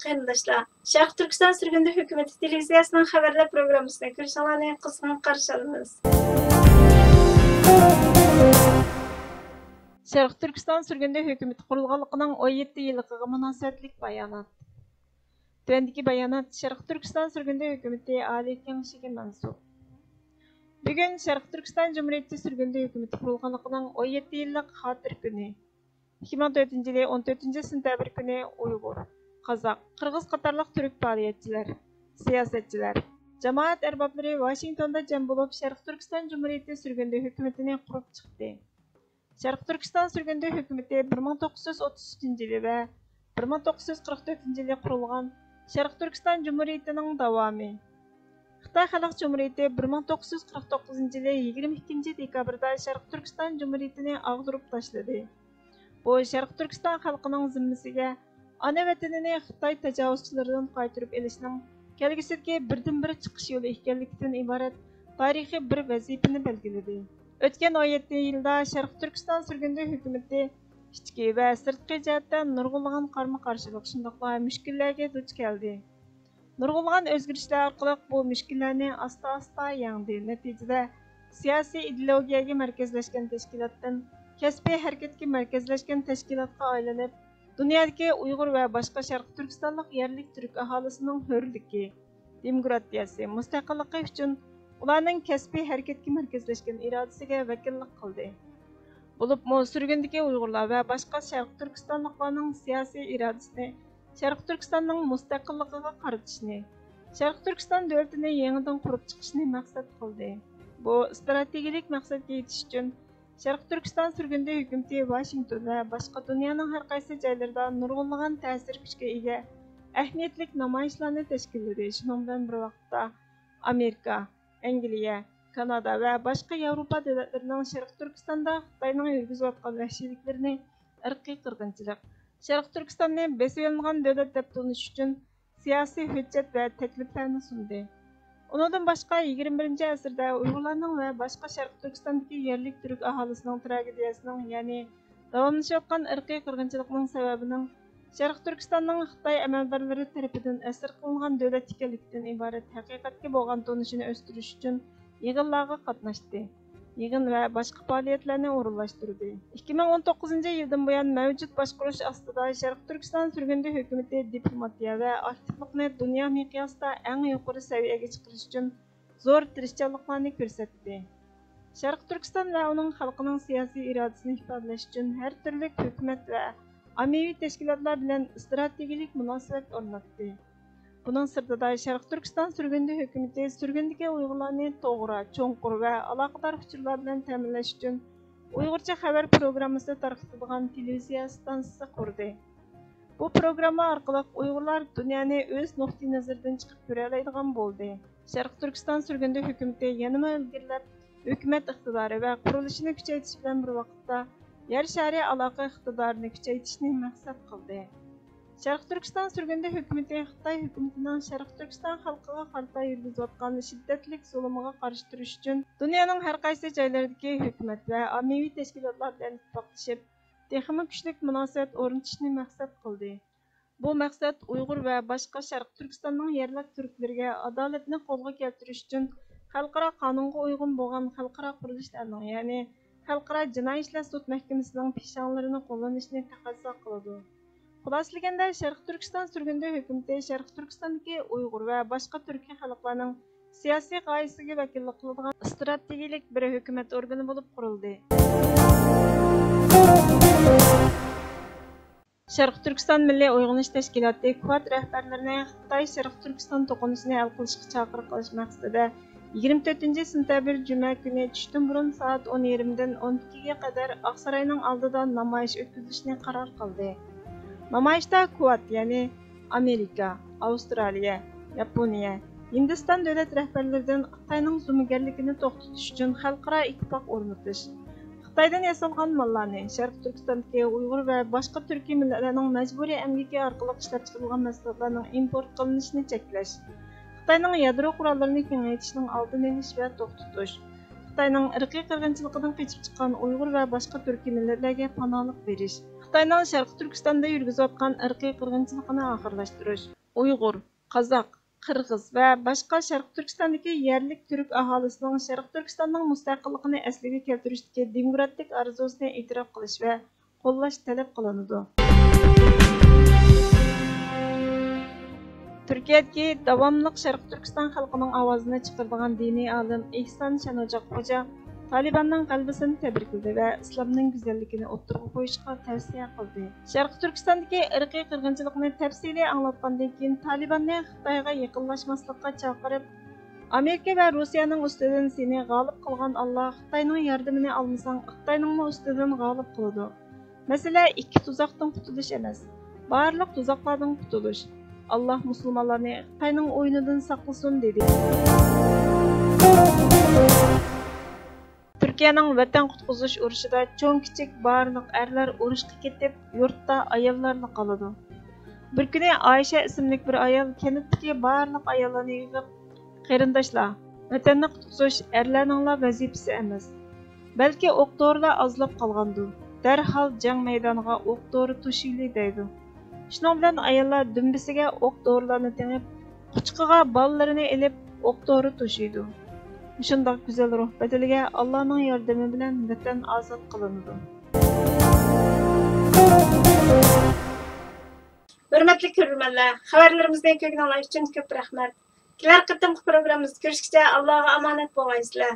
qarindoshlar, Sharq Turkiston surgunda hukumati televiziyasining xabarlar programmasini ko'rishingizni qizg'in qarshi olamiz. Sharq Turkiston surgunda hukumati qurilganligining 17 yilligiga munosabatlik bayonot. Tuvandagi bayonot Sharq Turkiston surgunda hukumati Oliy Kengashiga mansub. Bugun Sharq Turkiston Cumhuriyeti surgunda hukumati qurilganligining 17 yillik xotir kuni. 2004 yili 14 sentabr kuni Uyg'ur, Qozoq, Qirg'iz qatorliq turk faoliyatchilar, siyosatchilar, jamoat arboblari Washingtonda jam bo'lib Sharq Turkiston Cumhuriyeti surgunda hukumatini qurib chiqdi. Sharq Turkiston surgunda hukumati 1933 yili va 1944 yili qurilgan Sharq Turkiston Cumhuriyetining davomi. Xitoy Xalq Cumhuriyeti 1949 yili 22 dekabrda Sharq Turkiston Cumhuriyetini ag'dirib tashladi. Bu Sharq Turkiston xalqining zimmasiga ana vatanini Xitoy tajovuzchilaridan qaytarib olishning kelgusidagi birdan-bir chiqish yo'li ekanligidan iborat tarixiy bir vazifani belgiladi. O'tgan 17 yilda Sharq Turkiston surgunda hukumati ichki va sirtqi jihatdan nurg'unlagan qarama-qarshilik shundoqla mushkullarga duch keldi. Nurg'unlagan o'zgarishlar orqali bu mushkullarni asta-asta yengdi. Natijada siyosiy ideologiyaga markazlashgan tashkilotdan kasbiy harakatga markazlashgan tashkilotga aylanib, dunyodagi Uyg'ur va boshqa Sharq Turkistonlik yerlik turk aholisining hurligi, demokratiyasi, mustaqilligi uchun ularning kasbiy harakatga markazlashgan irodasiga vakillik qildi. Bo'libmi surgundagi Uyg'urlar va boshqa Sharq Turkistonliklarning siyosiy irodasini Sharq Turkistonning mustaqilligiga qaratishni, Sharq Turkiston davlatini yangidan qurib chiqishni maqsad qildi. Bu strategik maqsadga yetish uchun Sharq Turkiston surgunda hukumati Washington va boshqa dunyoning har qaysi joylarida nurg'unlagan ta'sir kuchga ega ahamiyatli namoyishlarni tashkilladi. Shuning bilan bir vaqtda Amerika, Angliya, Kanada va boshqa Yevropa davlatlarining Sharq Turkistonda Xitoyning yurgizayotgan vahshiyliklarini, irqiy qirg'inchilik, Sharq Turkistonni besib olingan davlat deb tanish uchun siyosiy hujjat va takliflarni sundi. Undan boshqa 21 asrda Uyg'urlarning va boshqa Sharq Turkistondagi yerlik turk aholisining tragediyasining, ya'ni davomlashayotgan irqiy qirg'inchilikning sababining Sharq Turkistonning Xitoy amaldorlari tomonidan asir qilingan davlat ekanligidan iborat haqiqatga bo'lgan tunishini o'stirish uchun yig'inlarga qatnashdi. Yig'in va boshqa faoliyatlarni o'rinlashtirdi. 2019 yildan buyon mavjud boshqarish ostida Sharq Turkiston surgunda hukumati diplomatiya va aktivlikni dunyo miqyosida eng yuqori saviyaga chiqarish uchun zo'r tirishchanliklarni ko'rsatdi. Sharq Turkiston va uning xalqining siyosiy irodasini ifodalash uchun har turli hukumat va ommaviy tashkilotlar bilan strategik munosabat o'rnatdi. Bunun sırtida Sharq Turkiston surgunda hukumati surgundagi Uyg'urlarni to'g'ri, cho'nqur va aloqador uchurlar bilan ta'minlash uchun Uyg'urcha xabar programmasi tarqatadigan televiziya stansiyasi qurdi. Bu programma orqali Uyg'urlar dunyoni o'z nuqtai nazaridan chiqib ko'ra oladigan bo'ldi. Sharq Turkiston surgunda hukumati yana ilgirlab hukumat iqtidori va qurilishini kuchaytirish bilan bir vaqtda yer shari aloqa iqtidorini kuchaytirishni maqsad qildi. Sharq Turkiston surgunda hukumati Xitoy hukumatining Sharq Turkiston xalqiga qarata yurgizayotgan shiddatli zulmiga qarshi turish uchun dunyoning har qaysi joylaridagi hukumat va ommaviy tashkilotlar bilan ittifoqlashib, texnik kuchli munosabat o'rnatishni maqsad qildi. Bu maqsad Uyg'ur va boshqa Sharq Turkistonning yerlik turklariga adolatni qo'lga keltirish uchun xalqaro qonunga uyg'un bo'lgan xalqaro qurilishlarning, ya'ni xalqaro jinoiy ishlar sud mahkamasining peshonlarini qo'llanishni taqozo qiladi. Xulosalaganda Sharq Turkiston surgunda hukumati Sharq Turkistondagi Uyg'ur va boshqa turkiy xalqlarning siyosiy g'oyasiga vakillik qiladigan strategik bir hukumat organi bo'lib qurildi. Sharq Turkiston Milliy Uyg'unish Tashkiloti Quvat rahbarlarini Xitoy Sharq Turkiston to'qinishini hal qilishga chaqiriq qilish maqsadida 24 sentabr juma kuni tushdan burun soat 10:20 dan 12 ga qadar Oqsaroyning oldida namoyish o'tkazishni qaror qildi. Namoyishda Quvat, ya'ni Amerika, Avstraliya, Yaponiya, Hindiston davlat rahbarlaridan Xitoyning zo'migarligini to'xtatish uchun xalqaro ittifoq o'rnatish, Xitoydan yasalgan mallarni Sharq Turkistondagi Uyg'ur va boshqa turkiy millatlarning majburiy emgaki orqali ishlab chiqarilgan mahsulotlarning import qilinishini cheklash, Xitoyning yadro qurollarini kengaytirishning oldini olish va to'xtatish, Xitoyning irqiy qirg'inchiligidan qochib chiqqan Uyg'ur va boshqa turkiy millatlarga panohlik berish, Xitayning Sharq Turkistonda yurgizayotgan irqiy qirg'inchilikni oxirlashtirish, Uyg'ur, Qozoq, Qirg'iz va boshqa Sharq Turkistondagi yerlik turk aholisining Sharq Turkistonning mustaqilligini asliga keltirishdagi demokratik arzusini e'tirof qilish va qo'llash talab qilinadi. Turkiyadagi davomliq Sharq Turkiston xalqining ovozini chiqaradigan diniy olim Ehson Shanojoq xo'ja Talibanning qalbisini tabrikladi va islomning go'zalligini o'ttirg'a qo'yishga tavsiya qildi. Sharq Turkistondagi irqiy qirg'inchilikni tafsiliy anglatgandan keyin Talibanni Xitoyga yaqinlashmaslikka chaqirib, Amerika va Rossiyaning ustidan seni g'olib qilgan Alloh Xitoyning yordamini olmasang, Xitoyning ustidan g'olib qiladi. Masala ikki tuzoqdan qutulish emas, barliq tuzoqlardan qutulish. Allah musulmonlarni Xitoyning o'yinidan saqlasin dedi. Türkiye'nin vatan qutquzish urushida cho'ng kichik barliq erlar urushga ketib, yurtda ayollarla qoladi. Bir kuni Ayşe ismli bir ayol kenetdagi barliq ayollarni yig'ib, qarindoshlar, vatanni qutquzish erlarningla vazifasi emas. Balki o'q-dorilar ozlab qolgandir. Darhol jang maydoniga o'q-dori to'shili deydi. Shuning bilan ayollar dumbisiga o'q-dorilarni tengib, quchqiga bolalarini ilib o'q-dori to'shiydi. Shundoq go'zal ruh badaliga Allohning yordami bilan vatan ozod qilinadi. Hurmatli ko'ruvchilar, xabarlarimizni ko'ngildan uchun ko'p rahmat. Kelar qatimki programmamizda ko'rishguncha Allohga omonat bo'linglar.